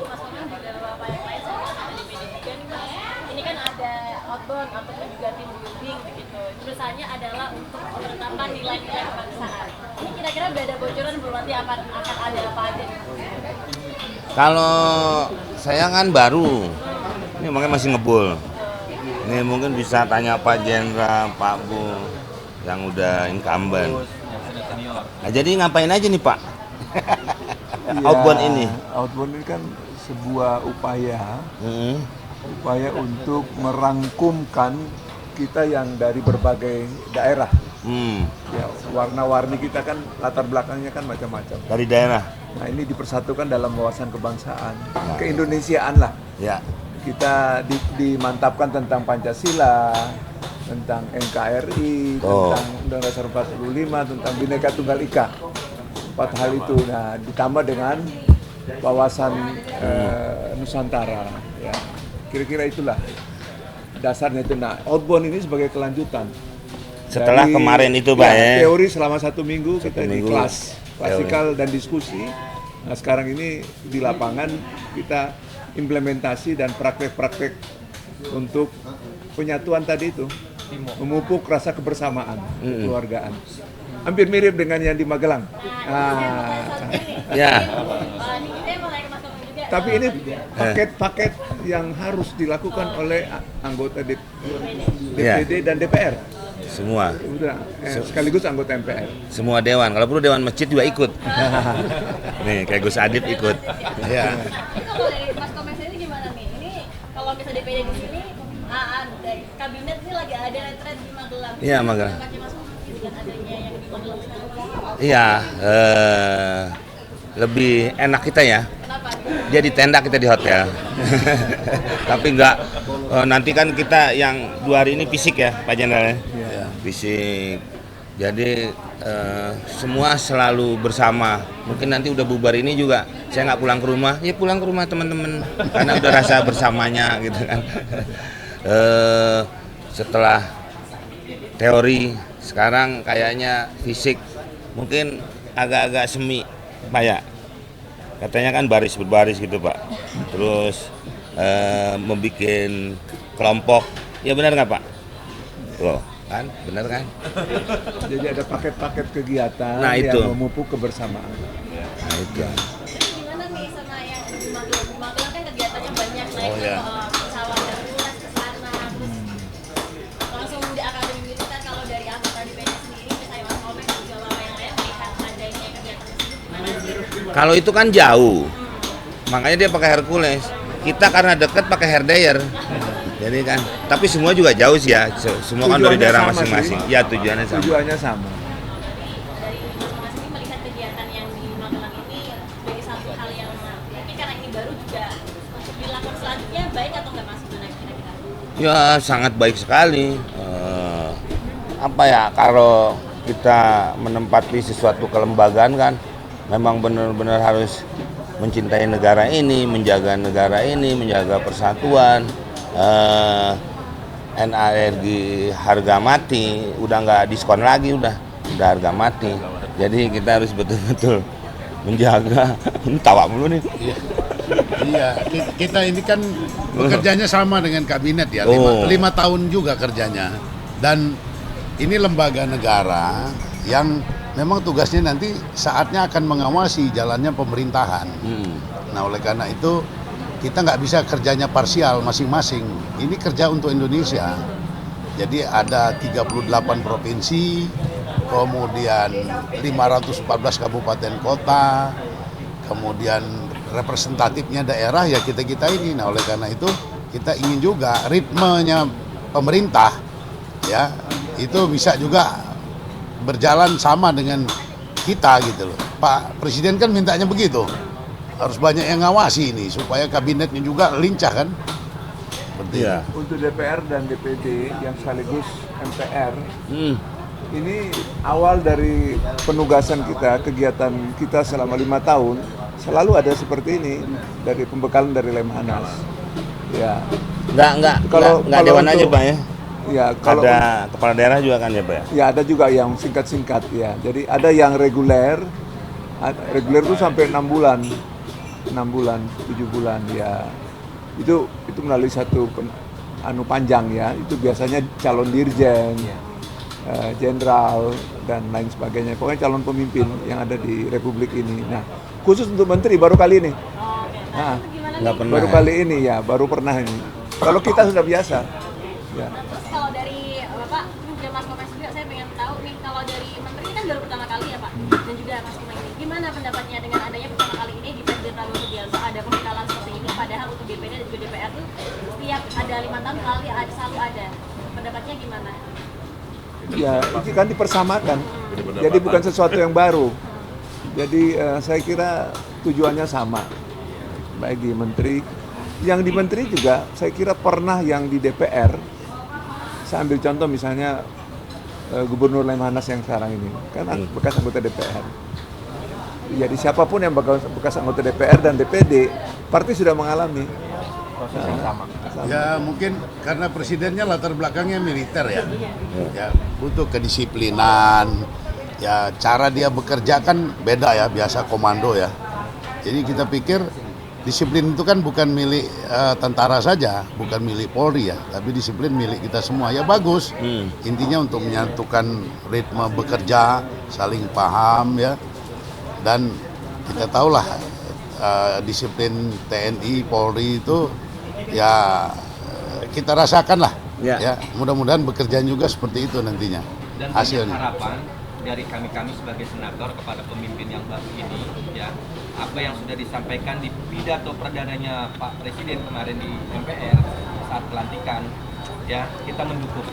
Mas Komeng juga beberapa yang lain sama sama DPD juga nih Mas. Ini kan ada outbound ataupun juga team building begitu. Terusannya adalah untuk menetapkan nilai-nilai kebangsaan. Ini kira-kira udah ada bocoran belum nanti akan ada apa aja nih? Kalau saya kan baru, ini makanya masih ngebul. Ini mungkin bisa tanya Pak Jenderal, Pak Bu, yang udah incumbent. Nah, jadi ngapain aja nih Pak? Outbound ini. Outbound ini kan sebuah upaya Mm-mm. untuk merangkumkan kita yang dari berbagai daerah. Ya, warna-warni kita kan latar belakangnya kan macam-macam. Dari daerah. Nah, ini dipersatukan dalam wawasan kebangsaan, keindonesiaan lah. Ya. Kita dimantapkan tentang Pancasila, tentang NKRI, tentang Undang-Undang Dasar 45, tentang Bhinneka Tunggal Ika. 4 hal itu. Nah, ditambah dengan wawasan Nusantara. Ya. Kira-kira itulah dasarnya itu. Nah, outbound ini sebagai kelanjutan. Setelah Dari, kemarin itu Pak ya. Teori selama 1 minggu kita di minggu. kelas klasikal dan diskusi. Nah, sekarang ini di lapangan kita implementasi dan praktek-praktek untuk penyatuan tadi itu, memupuk rasa kebersamaan, kekeluargaan. Hampir mirip dengan yang di Magelang. Ya. Tapi ini paket-paket yang harus dilakukan oleh anggota DPD dan DPR. Semua. Sekaligus anggota MPR. Semua dewan. Kalau perlu dewan masjid juga ikut. Nih kayak Gus Adib ikut. Ya. Ini kalau dari Mas Komeng sendiri gimana nih? Ini kalau misalnya DPD di sini, dari kabinet ini lagi ada retret di Magelang. Iya, Magelang. Apakah Mas Komeng dengan adanya yang di Magelang sekarang? Iya, lebih enak kita ya. Kenapa? Dia di tenda, kita di hotel. Tapi enggak, nanti kan kita yang 2 hari ini fisik ya Pak Jenderal ya. Fisik. Jadi semua selalu bersama. Mungkin nanti udah bubar ini juga saya nggak pulang ke rumah, ya pulang ke rumah teman-teman karena udah rasa bersamanya gitu kan. Setelah teori sekarang kayaknya fisik mungkin agak-agak semi Pak ya. Katanya kan baris berbaris gitu Pak. Terus membuat kelompok. Ya benar nggak Pak? Loh, kan? Benar kan? Jadi ada paket-paket kegiatan Nah, itu. yang memupuk kebersamaan. Nah, itu. Jadi gimana nih sama yang di Magelang? Di Magelang kan kegiatannya banyak, naik iya. pesawat Hercules ke sana, terus langsung di Akademi Militer. Kalau dari anggota DPD sendiri, misalnya Mas Komeng dan juga yang lain melihat adanya kegiatan tersebut gimana sih? Kalau itu kan jauh, makanya dia pakai Hercules. Kita karena dekat pakai Herdayer. Jadi kan, tapi semua juga jauh sih ya. Semua kan dari Tujuannya daerah sama masing-masing. sih. Ya tujuannya sama. Tujuannya sama. Dari Mas Komeng sendiri melihat kegiatan yang di Magelang ini sebagai satu hal yang mungkin karena ini baru juga untuk dilakukan selanjutnya baik atau nggak Mas? Gimana kira-kira? Ya sangat baik sekali. Apa ya, kalau kita menempati sesuatu kelembagaan kan, memang benar-benar harus mencintai negara ini, menjaga persatuan. NARG harga mati, udah nggak diskon lagi, udah harga mati. Jadi kita harus betul-betul menjaga. Tawa mulu nih. Iya, kita ini kan bekerjanya sama dengan kabinet ya, 5 tahun juga kerjanya. Dan ini lembaga negara yang memang tugasnya nanti saatnya akan mengawasi jalannya pemerintahan. Nah oleh karena itu kita nggak bisa kerjanya parsial masing-masing. Ini kerja untuk Indonesia. Jadi ada 38 provinsi, kemudian 514 kabupaten kota, kemudian representatifnya daerah ya kita ini. Nah oleh karena itu kita ingin juga ritmenya pemerintah ya itu bisa juga berjalan sama dengan kita gitu loh. Pak Presiden kan mintanya begitu. Harus banyak yang ngawasi ini supaya kabinetnya juga lincah kan. Iya. Untuk DPR dan DPD yang sekaligus MPR, ini awal dari penugasan kita, kegiatan kita selama 5 tahun, selalu ada seperti ini, dari pembekalan dari Lemhanas. Ya. Nggak Kalau dewan aja untuk- Pak ya. Ya, kalau Ada kepala daerah juga kan ya Pak ya. ya ada juga yang singkat-singkat ya. Jadi ada yang reguler, reguler itu sampai 6 bulan. 6 bulan, 7 bulan ya. Itu melalui satu panjang ya. Itu biasanya calon dirjen, jenderal dan lain sebagainya. Pokoknya calon pemimpin yang ada di Republik ini. Nah, khusus untuk menteri baru kali ini. Nah, Itu gimana nggak nih? pernah. baru kali ini ya, baru pernah ini. Kalau kita sudah biasa. Ya. Nah, terus kalau dari Bapak, juga Mas Komeng juga saya pengen tahu nih, kalau dari menteri ini kan baru pertama kali ya Pak, dan juga Mas Komeng ini, gimana pendapatnya dengan adanya pertama kali ini di Presiden Prabowo Subianto ada pembekalan seperti ini, padahal untuk DPD dan juga DPR tuh setiap ada 5 tahun selalu ada. Pendapatnya gimana? Ya, itu kan dipersamakan. Jadi bukan sesuatu yang baru. Jadi saya kira tujuannya sama. Baik di menteri, yang di menteri juga saya kira pernah yang di DPR. Saya ambil contoh misalnya Gubernur Lemhanas yang sekarang ini, kan bekas anggota DPR. Jadi siapapun yang bekas anggota DPR dan DPD, partai sudah mengalami proses yang sama. Ya mungkin karena presidennya latar belakangnya militer ya. Ya butuh kedisiplinan. Ya cara dia bekerja kan beda ya, biasa komando ya. Jadi kita pikir disiplin itu kan bukan milik tentara saja, bukan milik Polri ya, tapi disiplin milik kita semua. Ya bagus. Intinya untuk menyatukan ritme bekerja, saling paham ya. Dan kita tahulah disiplin TNI, Polri itu ya kita rasakan lah. Ya, mudah-mudahan bekerja juga seperti itu nantinya. Dan hasilnya. harapan dari kami sebagai senator kepada pemimpin yang baru ini, ya apa yang sudah disampaikan di pidato perdananya Pak Presiden kemarin di MPR saat pelantikan, ya kita mendukung.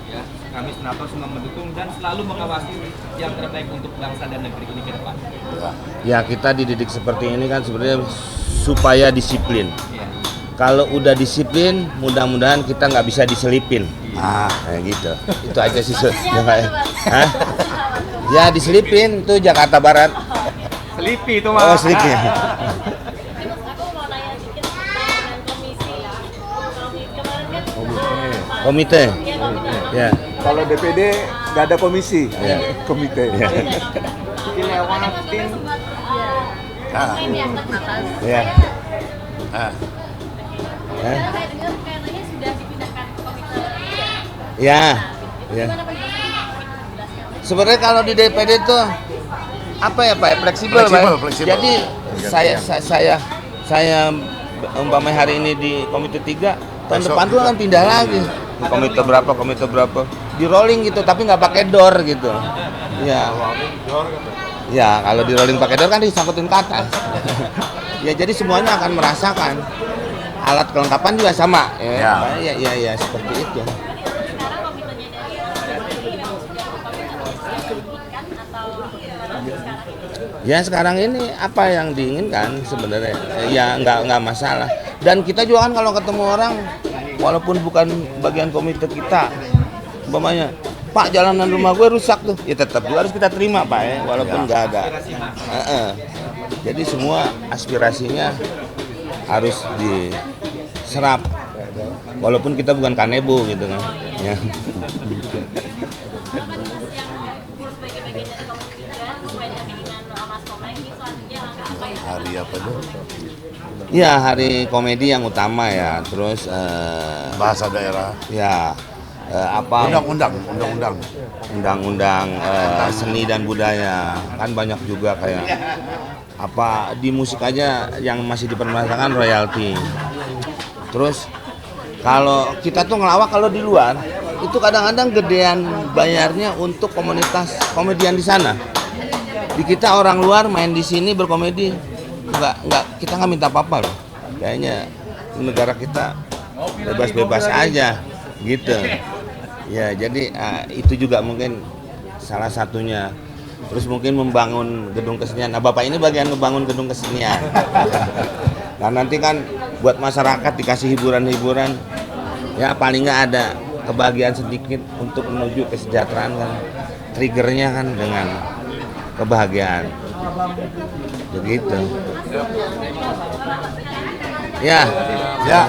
Ya, kami senator semua mendukung dan selalu mengawasi yang terbaik untuk bangsa dan negeri ini ke depan. Ya kita dididik seperti ini kan sebenarnya supaya disiplin. Ya. Kalau udah disiplin, mudah-mudahan kita nggak bisa diselipin. Kayak gitu. Itu aja sih. Ya, Pak, ya. Hah? Ya diselipin tuh Jakarta Barat. Selipi itu Oh, selipin. Terus aku mau nanya sedikit dengan komisi ya. Kemarin kan Komite. Iya, komite. Ya. Kalau DPD nggak ada komisi, komite. Ya. Dilewatin. Ini ya, atas. Ya. Ah. Karena saya dengar kayaknya sudah dipindahkan ke komite. Ya. Ya. Gimana penjelasannya? Jelaskan. Sebenarnya kalau di DPD tuh apa ya Pak? Fleksibel, Pak. Fleksibel. Jadi saya umpamanya hari ini di komite 3, tahun Besok depan tuh juga. akan pindah lagi. Komite berapa. Di rolling gitu, tapi nggak pakai door gitu. Ya. Ya, kalau di rolling pakai door kan disangkutin ke atas. Ya, jadi semuanya akan merasakan. Alat kelengkapan juga sama. Ya, seperti itu. Sekarang komitenya dari memang sudah diinginkan atau sekarang ini? Ya sekarang ini apa yang diinginkan sebenarnya ya nggak masalah. Dan kita juga kan kalau ketemu orang walaupun bukan bagian komite kita, umpamanya Pak jalanan rumah gue rusak tuh, ya tetap juga harus kita terima Pak ya, walaupun nggak ada. Jadi semua aspirasinya harus diserap, walaupun kita bukan kanebo gitu kan. Ya. Hari apa tuh? Ya hari komedi yang utama ya, terus Bahasa daerah. ya apa undang-undang seni dan budaya kan banyak juga kayak apa di musik aja yang masih dipermasalahkan royalti. Terus kalau kita tuh ngelawak kalau di luar itu kadang-kadang gedean bayarnya untuk komunitas komedian di sana. Di kita orang luar main di sini berkomedi nggak kita nggak minta apa-apa loh. Kayaknya negara kita bebas-bebas aja gitu. Ya jadi itu juga mungkin salah satunya. Terus mungkin membangun gedung kesenian. Nah Bapak ini bagian ngebangun gedung kesenian. Nah nanti kan buat masyarakat dikasih hiburan-hiburan. Ya paling nggak ada kebahagiaan sedikit untuk menuju kesejahteraan kan. Triggernya kan dengan kebahagiaan. Begitu. Ya. Ya.